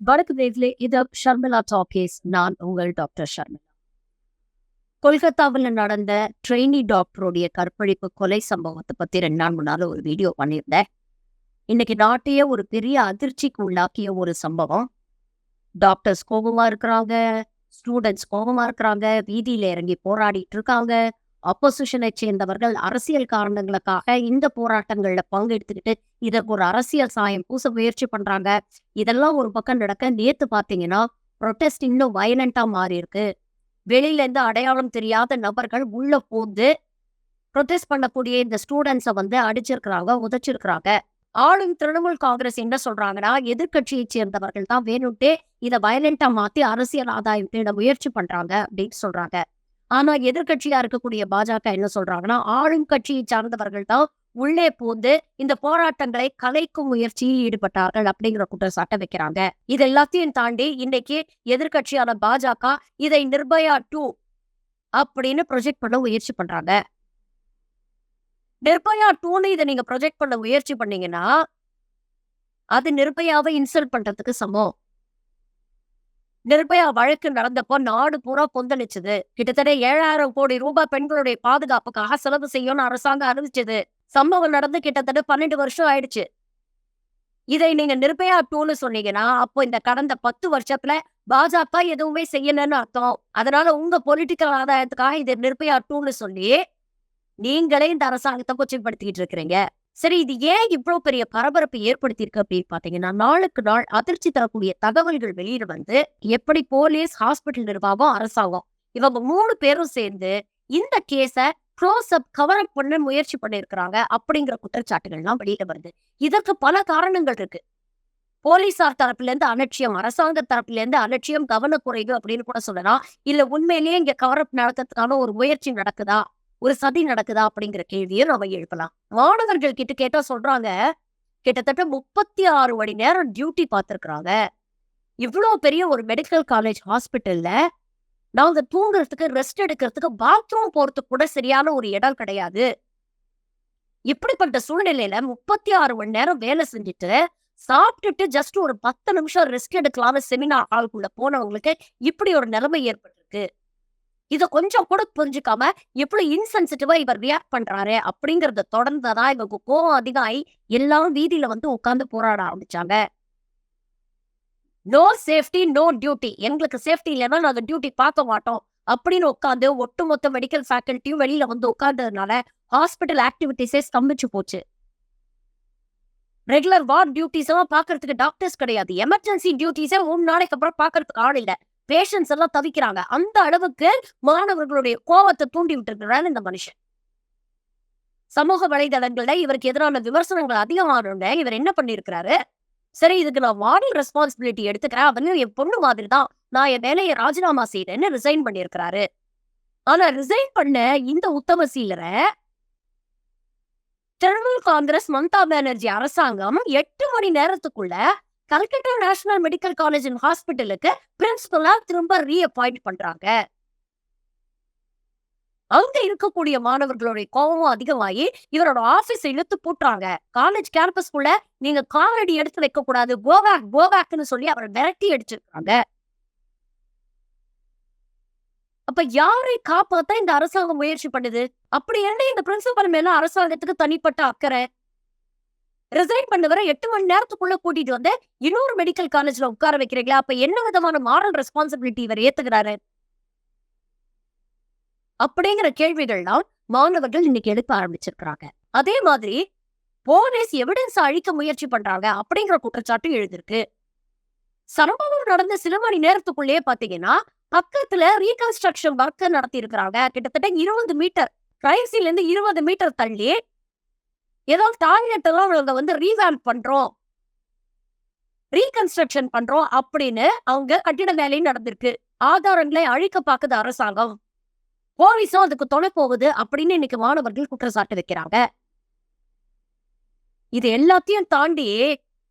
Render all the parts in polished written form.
வணக்கம் நேயர்களே, இது ஷர்மிளா டாக்கீஸ். நான் உங்கள் டாக்டர் ஷர்மிளா. கொல்கத்தாவில் நடந்த ட்ரெயினி டாக்டருடைய கற்பழிப்பு கொலை சம்பவத்தை பத்தி 2 நாள் முன்னால ஒரு வீடியோ பண்ணியிருந்தேன். இன்னைக்கு நாட்டையே ஒரு பெரிய அதிர்ச்சிக்கு உள்ளாக்கிய ஒரு சம்பவம். டாக்டர்ஸ் கோபமா இருக்கிறாங்க, ஸ்டூடெண்ட்ஸ் கோபமா இருக்கிறாங்க, வீதியில இறங்கி போராடிட்டு இருக்காங்க. அப்போசிஷனை சேர்ந்தவர்கள் அரசியல் காரணங்களுக்காக இந்த போராட்டங்கள்ல பங்கெடுத்துக்கிட்டு இதற்கு ஒரு அரசியல் சாயம் பூச முயற்சி பண்றாங்க. இதெல்லாம் ஒரு பக்கம் நடக்க, நேத்து பாத்தீங்கன்னா ப்ரொட்டஸ்ட் இன்னும் வயலண்டா மாறி இருக்கு. வெளியில இருந்து அடையாளம் தெரியாத நபர்கள் உள்ள போந்து ப்ரொட்டஸ்ட் பண்ணக்கூடிய இந்த ஸ்டூடெண்ட்ஸை அடிச்சிருக்கிறாங்க, உதைச்சிருக்கிறாங்க. ஆளும் திரிணாமுல் காங்கிரஸ் என்ன சொல்றாங்கன்னா, எதிர்க்கட்சியை சேர்ந்தவர்கள் தான் வேணும்ட்டே இதை வயலண்டா மாத்தி அரசியல் ஆதாயம் தேட முயற்சி பண்றாங்க அப்படின்னு சொல்றாங்க. ஆனா எதிர்க்கட்சியா இருக்கக்கூடிய பாஜக என்ன சொல்றாங்கன்னா, ஆளும் கட்சியை சார்ந்தவர்கள் தான் உள்ளே போந்து இந்த போராட்டங்களை கலைக்கும் முயற்சியில் ஈடுபட்டார்கள் அப்படிங்கிற குற்றச்சாட்டை வைக்கிறாங்க. இது எல்லாத்தையும் தாண்டி இன்னைக்கு எதிர்க்கட்சியான பாஜக இதை நிர்பயா 2 அப்படின்னு ப்ரொஜெக்ட் பண்ண முயற்சி பண்றாங்க. நிர்பயா 2ன்னு இதை நீங்க ப்ரொஜெக்ட் பண்ண முயற்சி பண்ணீங்கன்னா அது நிர்பயாவை இன்சல்ட் பண்றதுக்கு சமம். நிர்பயா வழக்கு நடந்தப்போ நாடு பூரா கொந்தளிச்சது. கிட்டத்தட்ட 7,000 கோடி ரூபாய் பெண்களுடைய பாதுகாப்புக்காக செலவு செய்யணும்னு அரசாங்கம் அறிவிச்சது. சம்பவம் நடந்து கிட்டத்தட்ட 12 வருஷம் ஆயிடுச்சு. இதை நீங்க நிர்பயா 2ன்னு சொன்னீங்கன்னா, அப்போ இந்த கடந்த 10 வருஷத்துல பாஜக எதுவுமே செய்யலன்னு அர்த்தம். அதனால உங்க பொலிட்டிக்கல் ஆதாயத்துக்காக இது நிர்பயா 2ன்னு சொல்லி நீங்களே இந்த அரசாங்கத்தை கொச்சைப்படுத்திக்கிட்டு இருக்கிறீங்க. சரி, இது ஏன் இவ்வளவு பெரிய பரபரப்பு ஏற்படுத்தியிருக்கு அப்படின்னு பாத்தீங்கன்னா, நாளுக்கு நாள் அதிர்ச்சி தரக்கூடிய தகவல்கள் வெளியிட எப்படி போலீஸ், ஹாஸ்பிட்டல் நிர்வாகம், அரசாங்கம் இவங்க 3 பேரும் சேர்ந்து இந்த கேஸ க்ளோஸ் அப் கவர் அப் பண்ண முயற்சி பண்ணிருக்கிறாங்க அப்படிங்கிற குற்றச்சாட்டுகள்லாம் வெளியில வருது. இதற்கு பல காரணங்கள் இருக்கு. போலீசார் தரப்புல இருந்து அலட்சியம், அரசாங்க தரப்புல இருந்து அலட்சியம், கவனக்குறைவு அப்படின்னு கூட சொல்லலாம். இல்ல உண்மையிலேயே இங்க கவர் அப் நடத்துறதுக்கான ஒரு முயற்சி நடக்குதா, ஒரு சதி நடக்குதா அப்படிங்கிற கேள்வியை நம்ம எழுப்பலாம். மாணவர்கள் கிட்ட கேட்டா சொல்றாங்க, கிட்டத்தட்ட 36 மணி நேரம் டியூட்டி பார்த்திருக்கிறாங்க. இவ்வளவு பெரிய ஒரு மெடிக்கல் காலேஜ் ஹாஸ்பிட்டல்ல நாங்க தூங்குறதுக்கு, ரெஸ்ட் எடுக்கிறதுக்கு, பாத்ரூம் போறதுக்கு கூட சரியான ஒரு இடம் கிடையாது. இப்படிப்பட்ட சூழ்நிலையில 36 மணி நேரம் வேலை செஞ்சுட்டு சாப்பிட்டுட்டு ஜஸ்ட் ஒரு 10 நிமிஷம் ரெஸ்ட் எடுக்கலாம்னு செமினார் ஹாலுக்குள்ள போனவங்களுக்கு இப்படி ஒரு நிலைமை ஏற்பட்டிருக்கு. இத கொஞ்சம் கூட புரிஞ்சுக்காம எப்படி இன்சென்சிட்டிவா இவர் ரியாக்ட் பண்றாரு அப்படிங்கறத தொடர்ந்துதான் இவங்க கோவம் அதிகமாயி எல்லாரும் வீதியில உட்கார்ந்து போராட ஆரம்பிச்சாங்க. No safety, no duty. எங்களுக்கு சேஃப்டி இல்லைன்னா நாங்க டியூட்டி பார்க்க மாட்டோம் அப்படின்னு உட்காந்து ஒட்டுமொத்த மெடிக்கல் ஃபேக்கல்ட்டியும் வெளியில உட்கார்ந்ததுனால ஹாஸ்பிட்டல் ஆக்டிவிட்டிஸே ஸ்தம்பிச்சு போச்சு. ரெகுலர் வார்ட் டியூட்டிஸ் எல்லாம் பாக்குறதுக்கு டாக்டர்ஸ் கிடையாது. எமர்ஜென்சி டியூட்டிஸே 3 நாளைக்கு அப்புறம் பாக்குறதுக்கு ஆள் இல்ல. பேஷன்ஸ் எல்லாம் தவிக்கிறாங்க. அந்த அளவுக்கு மாணவர்களுடைய கோவத்தை தூண்டி விட்டுருக்கிறாரு இந்த மனுஷன். சமூக வலைதளங்கள்ல இவருக்கு எதிரான விமர்சனங்கள் அதிகமானோட இவர் என்ன பண்ணிருக்கிறாரு, சரி இதுக்கு நான் மாரல் ரெஸ்பான்சிபிலிட்டி எடுத்துக்கிறேன், அவங்க என் பொண்ணு மாதிரி தான், நான் என் வேலையை ராஜினாமா செய்யறேன்னு ரிசைன் பண்ணிருக்கிறாரு. ஆனா ரிசைன் பண்ண இந்த உத்தம சீலரை திரிணாமுல் காங்கிரஸ், மம்தா பானர்ஜி அரசாங்கம் 8 மணி நேரத்துக்குள்ள Calcutta national medical college and ஹாஸ்பிட்டலுக்கு பிரின்சிபலா திரும்ப ரீஅப்பாயிண்ட் பண்றாங்க. அங்க இருக்கக்கூடிய மாணவர்களுடைய கோபமும் அதிகமாகி இவரோட ஆபீஸ் இழுத்து பூட்டுறாங்க. காலேஜ் கேம்பஸ்குள்ள நீங்க காலடி எடுத்து வைக்க கூடாது, கோபேக்னு சொல்லி அவரை விரட்டி அடிச்சிருக்காங்க. அப்ப யாரை காப்பாத்த இந்த அரசாங்கம் முயற்சி பண்ணுது? அப்படி என்ன இந்த பிரின்சிபல் மேல அரசாங்கத்துக்கு தனிப்பட்ட அக்கறை? ரிசைன் பண்ணவரை 8 மணி நேரத்துக்குள்ள கூட்டிட்டு இன்னொரு மெடிக்கல் காலேஜ்ல உட்கார வைக்கிறீங்களா? அப்ப என்ன விதமான மாரல் ரெஸ்பான்சிபிலிட்டி இவர் ஏத்துக்கிறாரு அப்படிங்கிற கேள்விகள்லாம் மாணவர்கள் இன்னைக்கு எடுக்க ஆரம்பிச்சிருக்கிறாங்க. அதே மாதிரி போலீஸ் எவிடன்ஸ் அழிக்க முயற்சி பண்றாங்க அப்படிங்கிற குற்றச்சாட்டு எழுதிருக்கு. சம்பவம் நடந்த சில மணி நேரத்துக்குள்ளேயே பாத்தீங்கன்னா பக்கத்துல ரீகன்ஸ்ட்ரக்ஷன் ஒர்க் நடத்தி இருக்கிறாங்க. கிட்டத்தட்ட 20 மீட்டர் கிரைம் சீன்ல இருந்து 20 மீட்டர் தள்ளி ஏதோ டாய்லெட் எல்லாம் ரீவேம்ப் பண்றோம், ரீகன்ஸ்ட்ரக்ஷன் பண்றோம் அப்படின்னு அவங்க கட்டிட வேலையும் நடந்திருக்கு. ஆதாரங்களை அழிக்க பாக்குது அரசாங்கம், போலீஸும் அதுக்கு துணை போகுது அப்படின்னு இன்னைக்கு மாணவர்கள் குற்றச்சாட்டு வைக்கிறாங்க. இது எல்லாத்தையும் தாண்டி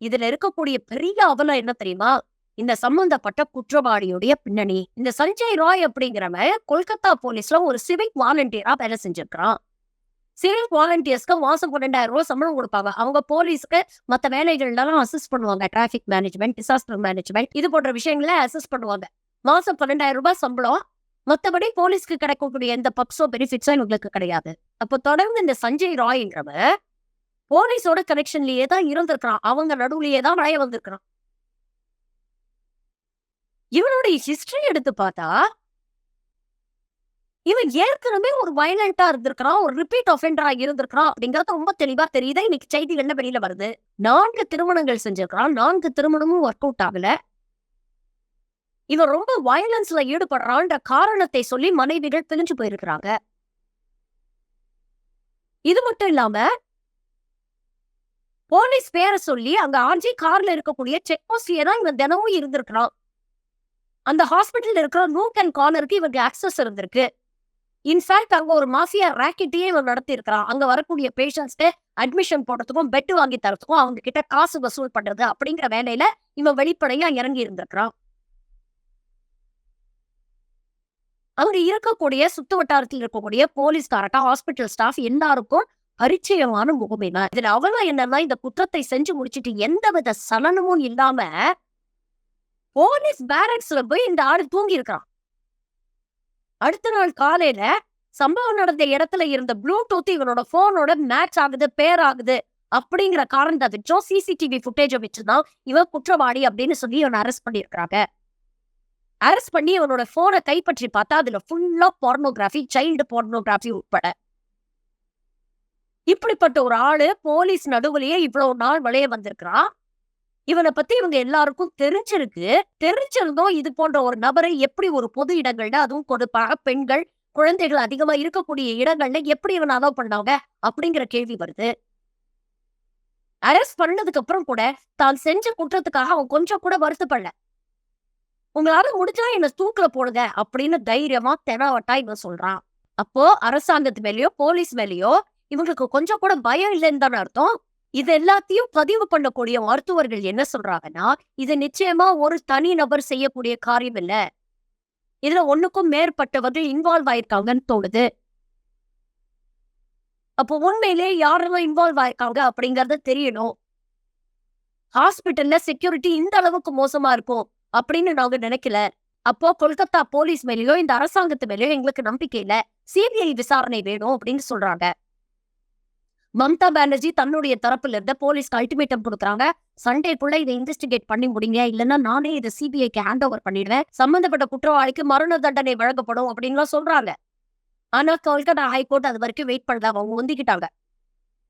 இதுல இருக்கக்கூடிய பெரிய அவலம் என்ன தெரியுமா? இந்த சம்பந்தப்பட்ட குற்றவாளியுடைய பின்னணி. இந்த சஞ்சய் ராய் அப்படிங்கிறவன் கொல்கத்தா போலீஸ்ல ஒரு சிவிக் வாலண்டியரா வேலை செஞ்சிருக்கான். சிவில் வாலண்டியர்ஸ்க்கு மாசம் 12,000 சம்பளம் கொடுப்பாங்க. அவங்க போலீஸ்க்கு மத்த வேலைகள்லாம் அசிஸ்ட் பண்ணுவாங்க. டிராபிக் மேனேஜ்மெண்ட், டிசாஸ்டர் மேனேஜ்மெண்ட் இது போன்ற விஷயங்கள அசிஸ்ட் பண்ணுவாங்க. மாசம் 12,000 சம்பளம். மத்தபடி போலீஸ்க்கு கிடைக்கக்கூடிய எந்த பக்ஸோ பெனிஃபிட்ஸோ இவங்களுக்கு கிடையாது. அப்போ தொடர்ந்து இந்த சஞ்சய் ராய்ன்றவன் போலீஸோட கனெக்ஷன்லயே தான் இருந்திருக்கிறான். அவங்க நடுவுலயே தான் நுழைய வந்திருக்கிறான். இவனுடைய ஹிஸ்டரி எடுத்து பார்த்தா இவன் ஏற்கனவே ஒரு வயலண்டா இருந்திருக்கிறான். ஒரு ரிப்பீட் ஆஃபெண்டரா இருந்திருக்கிறான் அப்படிங்கறது ரொம்ப தெளிவா தெரியுது. இன்னைக்கு செய்திகள்ல வெளியில வருது. 4 திருமணங்கள் செஞ்சிருக்கிறான். 4 திருமணமும் ஒர்க் அவுட் ஆகல. இவன் ரொம்ப வயலன்ஸ்ல ஈடுபடுறான்ற காரணத்தை சொல்லி மனைவிகள் பிரிஞ்சு போயிருக்கிறாங்க. இது மட்டும் இல்லாம போலீஸ் பேரை சொல்லி அங்க ஆர்ஜி கார்ல இருக்கக்கூடிய செக் போஸ்ட்லயே தான் இவன் தினமும் இருந்திருக்கிறான். அந்த ஹாஸ்பிட்டல் இருக்கிற நூக் அண்ட் கார்னருக்கு இவருக்கு ஆக்சஸ் இருந்திருக்கு. இன்ஃபேக்ட் அங்க ஒரு மாஃபியா ராக்கெட்டையே இவன் நடத்தி இருக்கிறான். அங்க வரக்கூடிய பேஷண்ட்ஸ்க்கு அட்மிஷன் போடுறதுக்கும் பெட் வாங்கி தரத்துக்கும் அவங்க கிட்ட காசு வசூல் பண்றது அப்படிங்கிற வேலையில இவன் வெளிப்படையா இறங்கி இருந்திருக்கிறான். அங்க இருக்கக்கூடிய சுத்து வட்டாரத்தில் இருக்கக்கூடிய போலீஸ்காரட்ட ஹாஸ்பிட்டல் ஸ்டாஃப் எல்லாருக்கும் பரிச்சயமான முகமே தான். இதுல அவன் என்னன்னா இந்த குற்றத்தை செஞ்சு முடிச்சிட்டு எந்தவித சலனமும் இல்லாம போலீஸ் பேரக்ஸ்ல போய் இந்த ஆள் தூங்கி இருக்கான். அடுத்த நாள் காலையில சம்பவம் நடந்த இடத்துல இருந்த ப்ளூடூத் இவனோட போனோட மேட்ச் ஆகுது, பேர் ஆகுது அப்படிங்கிற காரணத்தை வச்சும் சிசிடிவி ஃபுட்டேஜ வச்சுதான் இவன் குற்றவாளி அப்படின்னு சொல்லி இவனை அரெஸ்ட் பண்ணியிருக்காங்க. அரெஸ்ட் பண்ணி இவனோட போனை கைப்பற்றி பார்த்தா அதுல ஃபுல்லா போர்னோகிராஃபி, சைல்டு போர்னோகிராஃபி உட்பட. இப்படிப்பட்ட ஒரு ஆளு போலீஸ் நடுவுலயே இவ்வளவு நாள் வளைய வந்திருக்கிறான். இவனை பத்தி இவங்க எல்லாருக்கும் தெரிஞ்சிருக்கு. தெரிஞ்சிருந்தோம் இது போன்ற ஒரு நபரை எப்படி ஒரு பொது இடங்கள்ல, அதுவும் கொடுப்பாக பெண்கள், குழந்தைகள் அதிகமா இருக்கக்கூடிய இடங்கள்ல எப்படி இவன் அலோவ் பண்ணாங்க அப்படிங்கிற கேள்வி வருது. அரெஸ்ட் பண்ணதுக்கு அப்புறம் கூட தான் செஞ்ச குற்றத்துக்காக அவன் கொஞ்சம் கூட வருத்தப்படல. உங்களால முடிஞ்சா என்ன தூக்குல போடுங்க அப்படின்னு தைரியமா தெனாவட்டா இவன் சொல்றான். அப்போ அரசாங்கத்து மேலயோ போலீஸ் மேலயோ இவங்களுக்கு கொஞ்சம் கூட பயம் இல்லைன்னு தானே அர்த்தம். இது எல்லாத்தையும் பதிவு பண்ணக்கூடிய மருத்துவர்கள் என்ன சொல்றாங்கன்னா, இது நிச்சயமா ஒரு தனி நபர் செய்யக்கூடிய காரியம் இல்ல. இதுல ஒண்ணுக்கும் மேற்பட்டவர்கள் இன்வால்வ் ஆயிருக்காங்கன்னு தோணுது. அப்போ உண்மையிலே யாரெல்லாம் இன்வால்வ் ஆயிருக்காங்க அப்படிங்கறத தெரியணும். ஹாஸ்பிட்டல்ல செக்யூரிட்டி இந்த அளவுக்கு மோசமா இருக்கும் அப்படின்னு நாங்க நினைக்கல. அப்போ கொல்கத்தா போலீஸ் மேலயோ இந்த அரசாங்கத்து மேலயோ எங்களுக்கு நம்பிக்கை இல்ல. சிபிஐ விசாரணை வேணும் அப்படின்னு சொல்றாங்க. மம்தா பானர்ஜி தன்னுடைய தரப்புல இருந்த போலீஸ்க்கு அல்டிமேட்டம் கொடுக்குறாங்க. சண்டேக்குள்ள இதை இன்வெஸ்டிகேட் பண்ணி முடிங்க, இல்லைன்னா நானே இதை சிபிஐக்கு ஹேண்ட் ஓவர் பண்ணிடுவேன், சம்பந்தப்பட்ட குற்றவாளிக்கு மரண தண்டனை வழங்கப்படும் அப்படின்லாம் சொல்றாங்க. ஆனா கொல்கத்தா ஹைகோர்ட் அது வரைக்கும் வெயிட் பண்ணல. அவங்க ஒந்திக்கிட்டாங்க.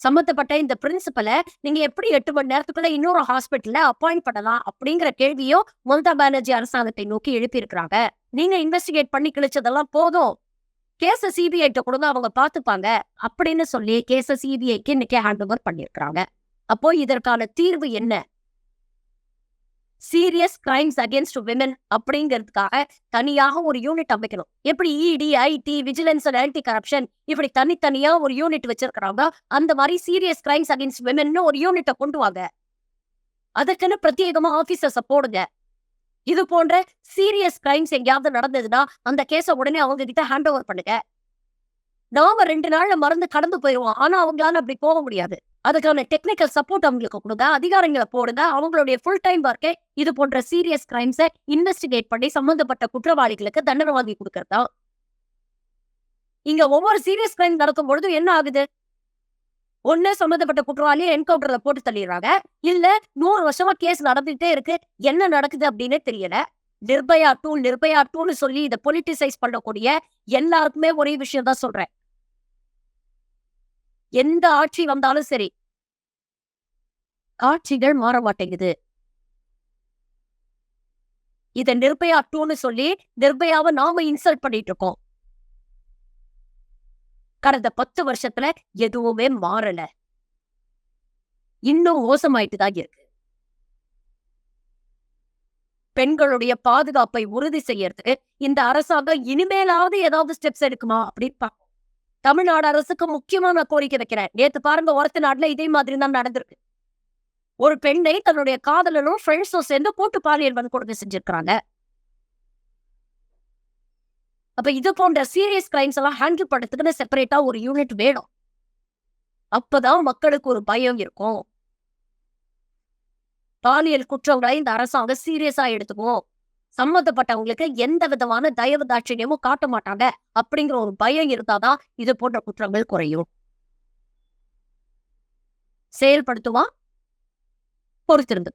சம்பந்தப்பட்ட இந்த பிரின்சிபலை நீங்க எப்படி 8 மணி நேரத்துக்குள்ள இன்னொரு ஹாஸ்பிட்டல்ல அப்பாயிண்ட் பண்ணலாம் அப்படிங்கிற கேள்வியும் மம்தா பானர்ஜி அரசாங்கத்தை நோக்கி எழுப்பி இருக்கிறாங்க. நீங்க இன்வெஸ்டிகேட் பண்ணி கிழிச்சதெல்லாம் போதும், கேஸ சிபிஐட்ட கொடுங்க, அவங்க பாத்துப்பாங்க அப்படின்னு சொல்லி கேஸ சிபிஐக்கு இன்னைக்கு ஹேண்ட் ஓவர் பண்ணிருக்காங்க. அப்போ இதற்கான தீர்வு என்ன? சீரியஸ் கிரைம்ஸ் அகேன்ஸ்ட் விமன் அப்படிங்கிறதுக்காக தனியாக ஒரு யூனிட் அமைக்கணும். எப்படி ED, IT, vigilance and anti corruption இப்படி தனித்தனியா ஒரு யூனிட் வச்சிருக்கிறாங்க, அந்த மாதிரி சீரியஸ் கிரைம்ஸ் அகேன்ஸ்ட் விமன் ஒரு யூனிட்டை கொண்டு வாங்க. அதுக்குன்னு பிரத்யேகமா ஆபீசர்ஸ போடுங்க. இது போன்ற சீரியஸ் கிரைம்ஸ் எங்கேயாவது நடந்ததுன்னா அந்த கேஸ உடனே அவங்க கிட்ட ஹேண்ட் ஓவர் பண்ணுங்க. நாம 2 நாள்ல மறந்து கடந்து போயிருவோம். ஆனா அவங்களால அப்படி போக முடியாது. அதுக்கான டெக்னிக்கல் சப்போர்ட் அவங்களுக்கு கொடுங்க, அதிகாரங்களை போடுங்க. அவங்களுடைய ஃபுல் டைம் ஒர்க்கே இது போன்ற சீரியஸ் கிரைம்ஸை இன்வெஸ்டிகேட் பண்ணி சம்பந்தப்பட்ட குற்றவாளிகளுக்கு தண்டனை வாங்கி கொடுக்கறதா. இங்க ஒவ்வொரு சீரியஸ் கிரைம் நடக்கும் பொழுது என்ன ஆகுது? ஒண்ணு சம்பந்தப்பட்ட குற்றவாளியை என்கவுண்டர்ல போட்டு தள்ளிடுறாங்க, இல்ல 100 வருஷமா கேஸ் நடந்துகிட்டே இருக்கு, என்ன நடக்குது அப்படின்னே தெரியல. நிர்பயா 2 நிர்பயா 2ன்னு சொல்லி இதை பொலிட்டிசைஸ் பண்ணக்கூடிய எல்லாருக்குமே ஒரே விஷயம் தான் சொல்றேன். எந்த ஆட்சி வந்தாலும் சரி, ஆட்சிகள் மாற மாட்டேங்குது. இத நிர்பயா 2ன்னு சொல்லி நிர்பயாவை நாம இன்சல்ட் பண்ணிட்டு இருக்கோம். கடந்த 10 வருஷத்துல எதுவுமே மாறல, இன்னும் மோசமாயிட்டு தான் இருக்கு. பெண்களுடைய பாதுகாப்பை உறுதி செய்யறதுக்கு இந்த அரசாங்கம் இனிமேலாவது ஏதாவது ஸ்டெப்ஸ் எடுக்குமா அப்படின்னு பார்ப்போம். தமிழ்நாடு அரசுக்கு முக்கியமான கோரிக்கை வைக்கிறேன். நேத்து பாருங்க, ஒருத்த நாட்டுல இதே மாதிரி தான் நடந்திருக்கு. ஒரு பெண்ணை தன்னுடைய காதலனும் ஃப்ரெண்ட்ஸும் சேர்ந்து கூட்டு பாலியல் வன்கொடுமை செஞ்சிருக்காங்க. அப்ப இது போன்ற சீரியஸ் கிரைம்ஸ் எல்லாம் ஹேண்டில் பண்றதுக்குன்னு செப்பரேட்டா ஒரு யூனிட் வேணும். அப்பதான் மக்களுக்கு ஒரு பயம் இருக்கும். பாலியல் குற்றங்களை இந்த அரசாங்கம் சீரியஸா எடுத்துக்கும். சம்மந்தப்பட்டவங்களுக்கு எந்த விதமான தயவு தாட்சிணியமும் காட்ட மாட்டாங்க. அப்படிங்கிற ஒரு பயம் இருந்தாதான் இது போன்ற குற்றங்கள் குறையும். செயல்படுத்துவான். பொறுத்திருந்து